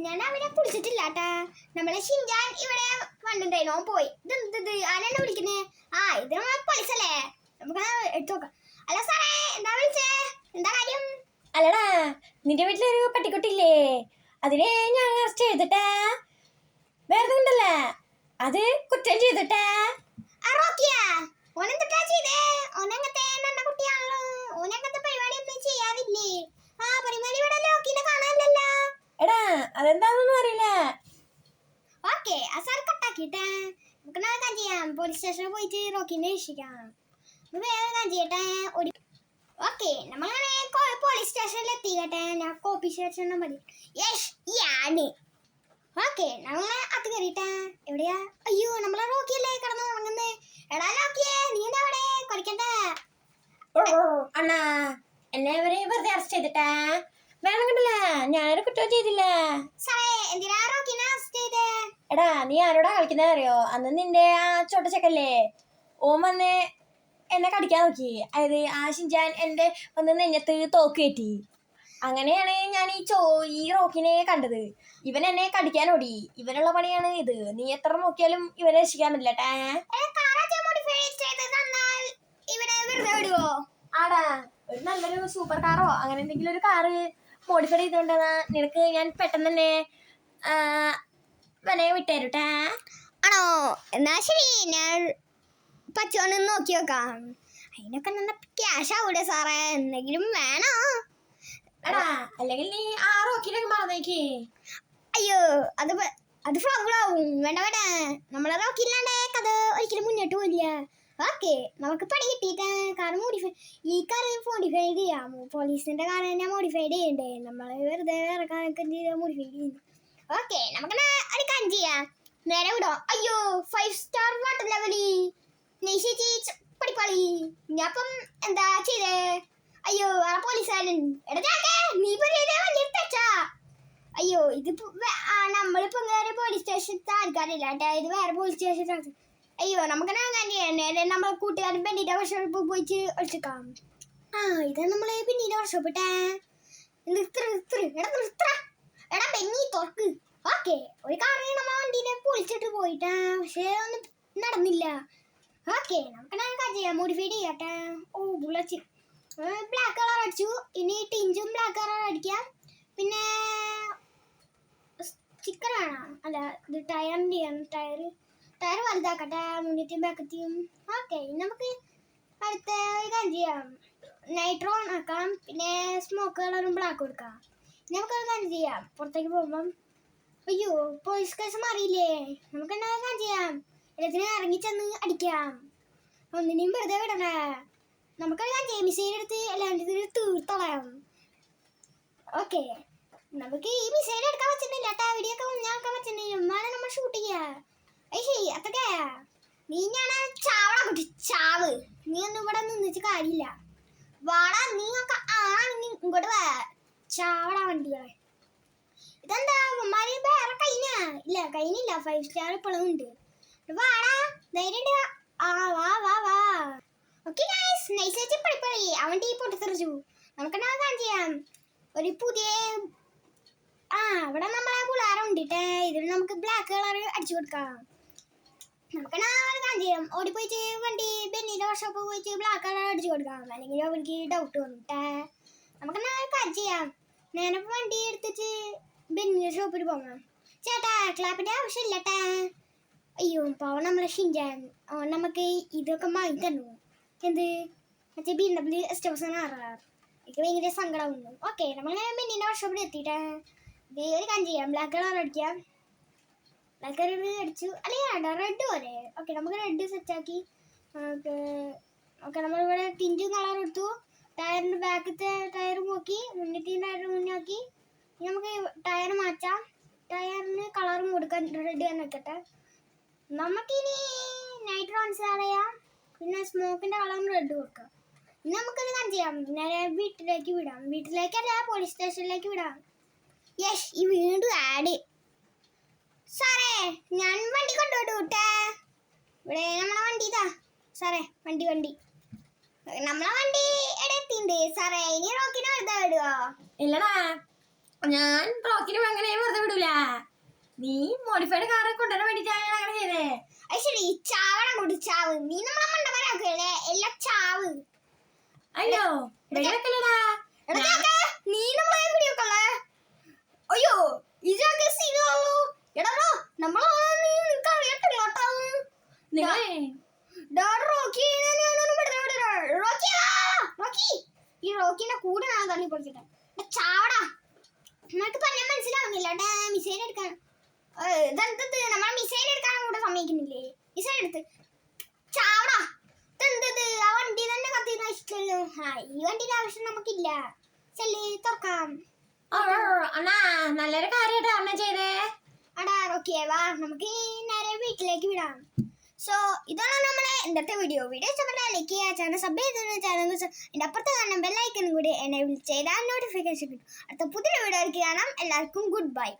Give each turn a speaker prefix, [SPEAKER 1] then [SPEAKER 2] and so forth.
[SPEAKER 1] ഞാൻ അവനെ കുടിച്ചിട്ടില്ല കേട്ടാ. നമ്മളെ ഷിൻജാൻ ഇവിടെ കണ്ടിട്ടുണ്ടായിരുന്നു, പോയി. ഇത് ആരെന്നെ വിളിക്കുന്നേ? ഇത് നമ്മളെ പോലീസല്ലേ, നമുക്ക് എടുത്തു നോക്കാം. അല്ല സാറേ, എന്താ വിളിച്ചേ? എന്താ കാര്യം?
[SPEAKER 2] അല്ലടാ, നിന്റെ വീട്ടിലൊരു പട്ടിക്കുട്ടിയില്ലേ, അതിനെ ഞാൻ അറസ്റ്റ് ചെയ്തിട്ടാ. വേറെ ഉണ്ടല്ലേ, അത് കുറ്റം ചെയ്തിട്ടാ.
[SPEAKER 1] ഓനെന്താ ചെയ്തേ? ഓനങ്ങനത്തെ നല്ല കുട്ടിയാണല്ലോ, ഓനങ്ങനത്തെ പരിപാടിയൊന്നും ചെയ്യാറില്ലേ? പരിപാടി ഇവിടെ ലോക്കിനെ കാണാനില്ലല്ലോ.
[SPEAKER 2] എടാ, അതെന്താന്നൊന്നും അറിയില്ല.
[SPEAKER 1] ഓക്കെ, ആ സാർ കട്ടാക്കിട്ടെ. നമുക്ക് നാളെ ചെയ്യാം, പോലീസ് സ്റ്റേഷനിൽ പോയിട്ട് റോക്കിനെ രക്ഷിക്കാം. വേറെ ചെയ്യട്ടെ. ഓക്കെ, നമ്മളങ്ങനെ പോലീസ് സ്റ്റേഷനിൽ എത്തിക്കട്ടെ. ഞാൻ കോപ്പി സ്റ്റേഷനിൽ മതി. ഓക്കെ, നമ്മളെ അത് കയറിട്ടെ. എവിടെയാ? അയ്യോ, നമ്മളെ റോക്കിയല്ലേ കിടന്നു ഉറങ്ങുന്നേ. എടാ ലോക്കിയേ, നീ എന്താ അവിടെ? കൊലിക്കണ്ടേ
[SPEAKER 2] അണ്ണാ, എന്നെ ഇവരെ വെറുതെ അറസ്റ്റ് ചെയ്തിട്ടാ. വേണം കണ്ടില്ല, ഞാനൊരു കുറ്റവും ചെയ്തില്ല.
[SPEAKER 1] സാറേ, എന്തിനാ റോക്കിനെ അറസ്റ്റ് ചെയ്തേ?
[SPEAKER 2] എടാ, നീ ആരോടാ കളിക്കുന്നത് അറിയോ? അന്ന് നിന്റെ ആ ചോട്ട ചെക്കല്ലേ, ഓൻ വന്ന് എന്നെ കടിക്കാൻ നോക്കി. അതായത് ആ ഷിൻജാൻ എന്റെ വന്ന് നെഞ്ഞത്ത് തോക്ക് കയറ്റി. അങ്ങനെയാണ് ഞാൻ ഈ റോക്കിനെ കണ്ടത്. ഇവൻ എന്നെ കടിക്കാൻ ഓടി. ഇവനുള്ള പണിയാണ് ഇത്. നീ എത്ര നോക്കിയാലും ഇവനെ രക്ഷിക്കാൻ പറ്റില്ലട്ടെ. ആടാ, ഒരു നല്ലൊരു സൂപ്പർ കാറോ അങ്ങനെ എന്തെങ്കിലും ഒരു കാറ് മോഡിഫൈ ചെയ്തോണ്ടാ നിനക്ക് ഞാൻ പെട്ടെന്ന് തന്നെ വനെ വിട്ടേരുട്ടാ.
[SPEAKER 1] ആണോ? എന്നാ ശരി, ഞാൻ പച്ചോന്ന് നോക്കി നോക്കാം. അതിനൊക്കെ നല്ല ക്യാഷ് ആവൂടെ സാറേ? എന്തെങ്കിലും വേണോ?
[SPEAKER 2] എടാ, അല്ലെങ്കിൽ നീ ആ റോക്കിലേക്ക് മറന്നേക്ക്.
[SPEAKER 1] അയ്യോ, അത് ഫ്ലവറാവും. വേണ്ട വേണ്ട, നമ്മളെ റോക്കില്ലാണ്ടേ കഥ ഒരിക്കലും മുന്നോട്ട് പോയില്ല. ഓക്കെ, നമുക്ക് പണി കിട്ടിയിട്ട് കാർ മോഡിഫൈ, ഈ കാർ മോഡിഫൈ ചെയ്യാം. പോലീസിന്റെ കാർ തന്നെ മോഡിഫൈ ചെയ്യണ്ടേ, നമ്മൾ വെറുതെ ഇറക്കാനൊക്കെ മോഡിഫൈ ചെയ്യുന്നു. ഓക്കെ, നമുക്ക് ഒരു കാര്യം ചെയ്യാം, നേരെ വിടോ. അയ്യോ, 5 സ്റ്റാർ വാട്ടർ ലെവലി പഠിപ്പാളി. ഞാപ്പം എന്താ ചെയ്തേ? അയ്യോ, ആ പോലീസുകാരൻ നീ തെറ്റാ. അയ്യോ, ഇതിപ്പോ നമ്മളിപ്പോ വേറെ പോലീസ് സ്റ്റേഷനത്തെ ആൾക്കാരില്ല കേട്ടാ, ഇത് വേറെ പോലീസ് സ്റ്റേഷൻ. അയ്യോ, നമുക്ക് നമ്മളെ കൂട്ടുകാരൻ പിന്നീട് വർഷോപ്പ് പോയിട്ട് ഒഴിച്ചേക്കാം. ഇതാ നമ്മള് പിന്നീട് വർഷോപ്പിട്ടെ. എടാ ബെന്നി തുറക്ക്. ഓക്കെ, ഒരു കാര്യം നമ്മ വണ്ടീനെ പൊളിച്ചിട്ട് പോയിട്ടാ, പക്ഷെ ഒന്നും നടന്നില്ല. ഓക്കെ, നമുക്ക് കാര്യം ചെയ്യാം, മോഡിഫൈ ചെയ്യട്ടെ. ബുള്ളറ്റ് ബ്ലാക്ക് കളർ അടിച്ചു. ഇനി ടിഞ്ചും ബ്ലാക്ക് കളർ അടിക്കാം. പിന്നെ സ്റ്റിക്കർ വേണം. അല്ല, ഇത് ടയറിൻ്റെ ആണ്. ടയർ വലുതാക്കട്ടെ, മുന്നേറ്റം ബാക്കത്തെയും. ഓക്കെ, നമുക്ക് അടുത്ത കാര്യം ചെയ്യാം, നൈട്രോ ഓൺ ആക്കാം. പിന്നെ സ്മോക്ക് കളറും ബ്ലാക്ക് കൊടുക്കാം. നമുക്കത് കാര്യം ചെയ്യാം, പുറത്തേക്ക് പോകുമ്പം. അയ്യോ, പോലീസ് കേസ് മാറിയില്ലേ? നമുക്ക് എന്താ കാര്യം ചെയ്യാം, എല്ലാത്തിനും ഇറങ്ങിച്ചെന്ന് അടിക്കാം. ഒന്നിനെയും വെറുതെ വിടണേ. നമുക്കത് കാര്യം ചെയ്യാം, മിസൈൽ എടുത്ത് എല്ലാത്തിനും തീർത്തളയാം. ഓക്കെ, നമുക്ക് ഈ മിസൈൽ എടുക്കാൻ പറ്റുന്നില്ല കേട്ടാ. വീഡിയോ ഒക്കെ മുന്നാക്കാൻ പറ്റുന്നില്ല, ഉമ്മാനെ നമ്മൾ ഷൂട്ട് ചെയ്യാ. ശരി, അതൊക്കെ നീ ഞാൻ ചാവള കുട്ടി, ചാവ്. നീ ഒന്നും ഇവിടെ നിന്നിച്ച് കാര്യമില്ല. വാടാ, നീ ഒക്കെ ആണെങ്കിൽ ഇങ്ങോട്ട് വാ, ചാവള വണ്ടികളെ. ഇതെന്താ ഉമ്മാര് വേറെ ഇല്ല കഴിഞ്ഞില്ല, 5 സ്റ്റാർ ഇപ്പോഴും ഉണ്ട്. വാടാ, ധൈര്യം. വാ. ഓക്കെ ഗൈസ്, നൈസ് ആയിട്ട് പഠിപ്പറി. അവൻ ടീ പൊട്ടിത്തെറിച്ചു. നമുക്ക് കാര്യം ചെയ്യാം, ഒരു പുതിയ ഇവിടെ നമ്മളെ പിള്ളേരുണ്ട് കേട്ടേ. ഇതിന് നമുക്ക് ബ്ലാക്ക് കളർ അടിച്ചു കൊടുക്കാം. നമുക്ക് കാര്യം ചെയ്യാം, ഓടിപ്പോയിട്ട് വണ്ടി ബെന്നിയുടെ വർഷോപ്പ് പോയിട്ട് ബ്ലാക്ക് കളർ അടിച്ചു കൊടുക്കാം. അല്ലെങ്കിൽ അവർക്ക് ഡൗട്ട് വന്നിട്ടേ. നമുക്ക് കാര്യം ചെയ്യാം, നേരെ വണ്ടി എടുത്തിട്ട് ബെന്നിയുടെ ഷോപ്പിൽ പോകാം. ചേട്ടാ, ക്ലാപ്പിന്റെ ആവശ്യമില്ലട്ടെ. അയ്യോ, പാവം നമ്മളെ ഷിൻജാൻ, നമുക്ക് ഇതൊക്കെ വാങ്ങി തന്നു. എന്ത് മറ്റേ BMW S1000RR. എനിക്ക് ഭയങ്കര സങ്കടമാവുന്നു. ഓക്കെ, നമ്മൾ ബെന്നിയുടെ വർഷോപ്പിൽ എത്തിയിട്ടേ ഒരു കാര്യം ചെയ്യാം, ബ്ലാക്ക് കളർ അടിക്കാം. ബ്ലാക്ക് കളർ അടിച്ചു. അല്ലെങ്കിൽ റെഡ് പോലെ. ഓക്കെ, നമുക്ക് റെഡ് സെറ്റാക്കി. ഓക്കെ, നമ്മളിവിടെ ടിഞ്ചും കളർ എടുത്തു. ടയറിൻ്റെ ബാക്കത്തെ ടയർ നോക്കി, മുന്നിട്ടീ ടയർ മുന്നാക്കി. ഇനി നമുക്ക് ടയർ മാറ്റാം. ടയറിന് കളറും കൊടുക്കാൻ റെഡ് തന്നെ വെക്കട്ടെ. നമുക്കിനി നൈട്രോ ഇൻസ്റ്റാൾ ചെയ്യാം. പിന്നെ സ്മോക്കിൻ്റെ കളറും റെഡ് കൊടുക്കാം. ഇനി നമുക്കത് കാര്യം ചെയ്യാം, നേരെ വീട്ടിലേക്ക് വിടാം. വീട്ടിലേക്കല്ല, പോലീസ് സ്റ്റേഷനിലേക്ക് വിടാം. യെസ്, ഈ വീണ്ടും ആഡ്. സാറേ, ഞാൻ വണ്ടി കൊണ്ടുവിട്ടേ. ഇവിടെ നമ്മളെ വണ്ടി ഇതാ സാറേ, വണ്ടി നമ്മളെ വണ്ടി എത്തിണ്ട് സാറേ. ഇനി റോക്കിനെ വെറുതെ വിടുവോ?
[SPEAKER 2] ഇല്ലടാ, ഞാൻ റോക്കിനും അങ്ങനെ വെറുതെ വിടൂല. നീ മോഡിഫൈഡ് കാർ കൊണ്ടുവരാൻ വേണ്ടിട്ടാണ് അങ്ങനെ ചെയ്തേ.
[SPEAKER 1] അത് ശരി, ചാവണം കൊണ്ട് ചാവ്. നീ നമ്മളെ മണ്ടന്മാരാക്കല്ലേ, എല്ലാം ചാവ്.
[SPEAKER 2] അയ്യോ വെക്കലടാ,
[SPEAKER 1] നീ നമ്മളെ എവിടെയൊക്കെ അയ്യോ ഇതൊക്കെ സീനാണല്ലോ. എടാ നമ്മളെ നിനക്ക് അറിയത്തില്ല കേട്ടോ. ഈ റോക്കിന്റെ കൂടെ ഞാൻ തള്ളി പൊളിച്ചിട്ട ചാവടാ. നമുക്ക് പറഞ്ഞാൽ മനസ്സിലാവുന്നില്ല. മിസൈൽ എടുക്കാൻ നമ്മളെ മിസൈൽ എടുക്കാൻ കൂടെ സമ്മതിക്കുന്നില്ലേ? മിസൈൽ എടുത്ത് ചാവടാ. ഇതെന്തത് ആ വണ്ടി തന്നെ കത്തിയിരുന്ന ഇഷ്ടമല്ലോ. ഈ വണ്ടിയുടെ ആവശ്യം നമുക്കില്ല. ചെല്ലി തുറക്കാം.
[SPEAKER 2] നല്ലൊരു കാര്യമായിട്ടാ അമ്മ ചെയ്തേ.
[SPEAKER 1] അടാ റോക്കിയെ വാ, നമുക്ക് നേരെ വീട്ടിലേക്ക് വിടാം. സോ ഇതാണ് നമ്മുടെ ഇന്നത്തെ വീഡിയോ. ഇഷ്ടപ്പെട്ടാൽ ലൈക്ക് ചെയ്യുക, ചാനൽ സബ് ചെയ്ത് ചാനൽ എൻ്റെ അപ്പുറത്ത് കാണാൻ ബെല്ലൈക്കനും കൂടി എനേബിൾ ചെയ്താൽ നോട്ടിഫിക്കേഷൻ കിട്ടും. അടുത്ത പുതിയ വീഡിയോ കാണാം. എല്ലാവർക്കും ഗുഡ് ബൈ.